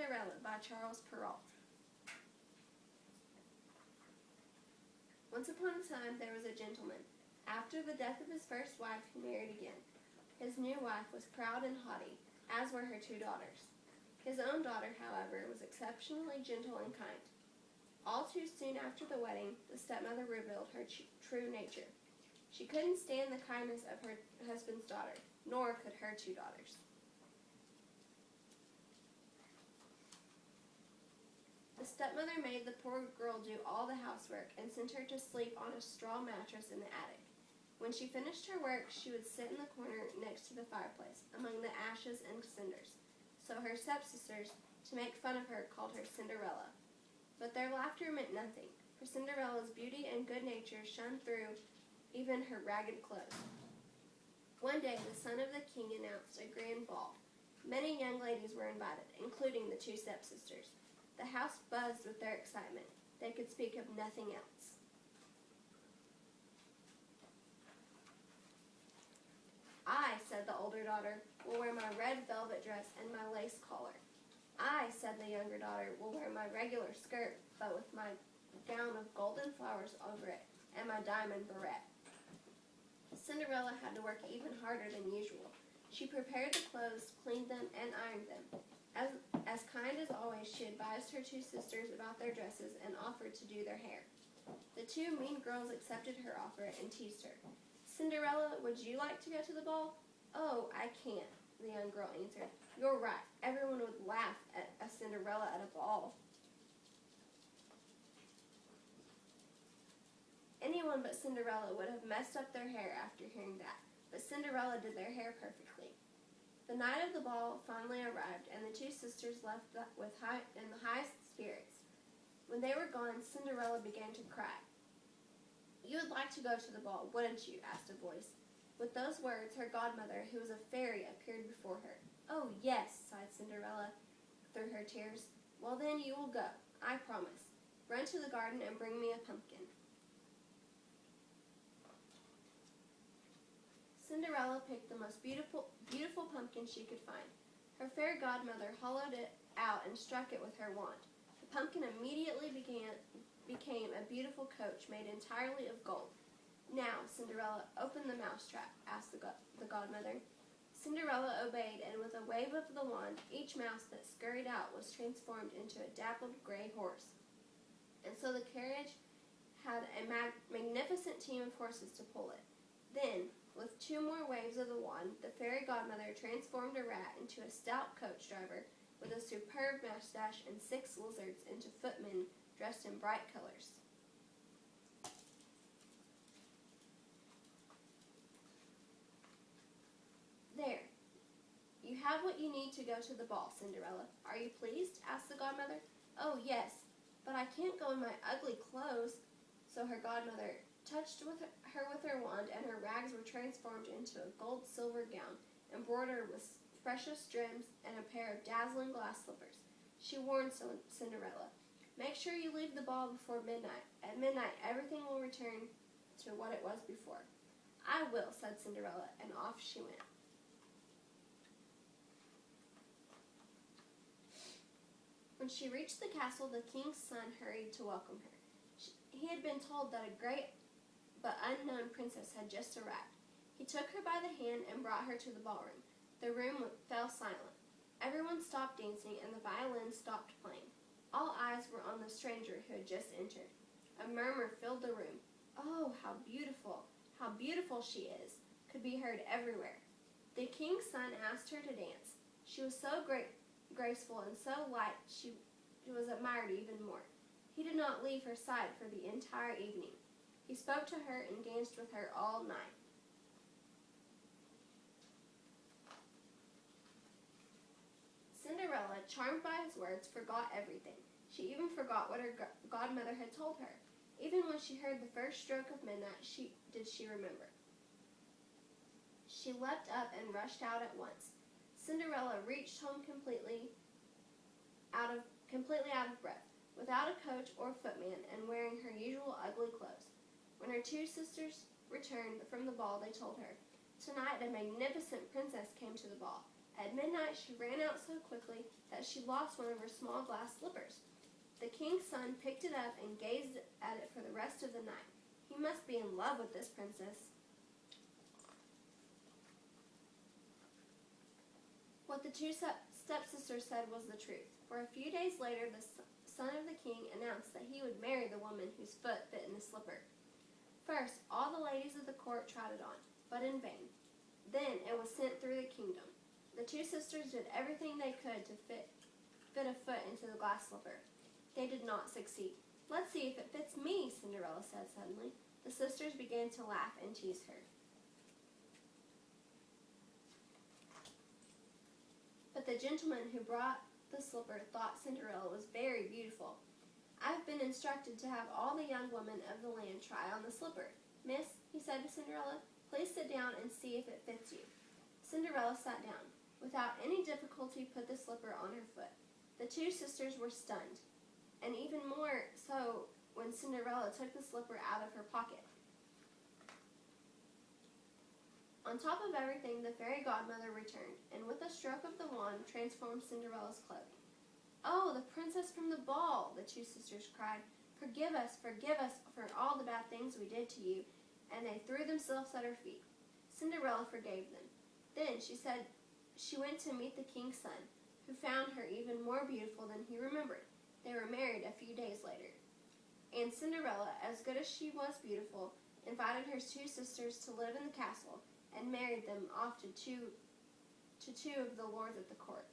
Cinderella by Charles Perrault. Once upon a time there was a gentleman. After the death of his first wife, he married again. His new wife was proud and haughty, as were her two daughters. His own daughter, however, was exceptionally gentle and kind. All too soon after the wedding, the stepmother revealed her true nature. She couldn't stand the kindness of her husband's daughter, nor could her two daughters. The stepmother made the poor girl do all the housework and sent her to sleep on a straw mattress in the attic. When she finished her work, she would sit in the corner next to the fireplace, among the ashes and cinders. So her stepsisters, to make fun of her, called her Cinderella. But their laughter meant nothing, for Cinderella's beauty and good nature shone through even her ragged clothes. One day, the son of the king announced a grand ball. Many young ladies were invited, including the two stepsisters. The house buzzed with their excitement. They could speak of nothing else. I, said the older daughter, will wear my red velvet dress and my lace collar. I, said the younger daughter, will wear my regular skirt, but with my gown of golden flowers over it and my diamond barrette. Cinderella had to work even harder than usual. She prepared the clothes, cleaned them, and ironed them. As kind as always, she advised her two sisters about their dresses and offered to do their hair. The two mean girls accepted her offer and teased her. Cinderella, would you like to go to the ball? Oh, I can't, the young girl answered. You're right. Everyone would laugh at a Cinderella at a ball. Anyone but Cinderella would have messed up their hair after hearing that, but Cinderella did their hair perfectly. The night of the ball finally arrived, and the two sisters left in the highest spirits. When they were gone, Cinderella began to cry. You would like to go to the ball, wouldn't you? Asked a voice. With those words, her godmother, who was a fairy, appeared before her. Oh, yes, sighed Cinderella through her tears. Well, then you will go, I promise. Run to the garden and bring me a pumpkin. Cinderella picked the most beautiful pumpkin she could find. Her fairy godmother hollowed it out and struck it with her wand. The pumpkin immediately became a beautiful coach made entirely of gold. Now, Cinderella, open the mousetrap, asked the godmother. Cinderella obeyed, and with a wave of the wand, each mouse that scurried out was transformed into a dappled gray horse. And so the carriage had a magnificent team of horses to pull it. Then, with two more waves of the wand, the fairy godmother transformed a rat into a stout coach driver with a superb mustache and 6 lizards into footmen dressed in bright colors. There. You have what you need to go to the ball, Cinderella. Are you pleased? Asked the godmother. Oh, yes, but I can't go in my ugly clothes. So her godmother touched her with her wand, and her rags were transformed into a gold-silver gown, embroidered with precious gems and a pair of dazzling glass slippers. She warned Cinderella, make sure you leave the ball before midnight. At midnight, everything will return to what it was before. I will, said Cinderella, and off she went. When she reached the castle, the king's son hurried to welcome her. He had been told that a great but unknown princess had just arrived. He took her by the hand and brought her to the ballroom. The room fell silent. Everyone stopped dancing, and the violins stopped playing. All eyes were on the stranger who had just entered. A murmur filled the room. Oh, how beautiful she is, could be heard everywhere. The king's son asked her to dance. She was so graceful and so light she was admired even more. He did not leave her side for the entire evening. He spoke to her and danced with her all night. Cinderella, charmed by his words, forgot everything. She even forgot what her godmother had told her. Even when she heard the first stroke of midnight, she remember. She leapt up and rushed out at once. Cinderella reached home completely out of breath, without a coach or footman, and wearing her usual ugly clothes. When her two sisters returned from the ball, they told her, Tonight a magnificent princess came to the ball. At midnight she ran out so quickly that she lost one of her small glass slippers. The king's son picked it up and gazed at it for the rest of the night. He must be in love with this princess. What the two stepsisters said was the truth, for a few days later the son of the king announced that he would marry the woman whose foot fit in the slipper. First, all the ladies of the court tried it on, but in vain. Then it was sent through the kingdom. The two sisters did everything they could to fit a foot into the glass slipper. They did not succeed. "Let's see if it fits me," Cinderella said suddenly. The sisters began to laugh and tease her. But the gentleman who brought the slipper thought Cinderella was very beautiful. "I have been instructed to have all the young women of the land try on the slipper. Miss," he said to Cinderella, "please sit down and see if it fits you." Cinderella sat down. Without any difficulty put the slipper on her foot. The two sisters were stunned, and even more so when Cinderella took the slipper out of her pocket. On top of everything, the fairy godmother returned, and with a stroke of the wand transformed Cinderella's cloak. "Oh, the princess from the ball!" the two sisters cried. forgive us for all the bad things we did to you," and they threw themselves at her feet. Cinderella forgave them. Then she said she went to meet the king's son, who found her even more beautiful than he remembered. They were married a few days later. And Cinderella, as good as she was beautiful, invited her two sisters to live in the castle and married them off to two of the lords at the court.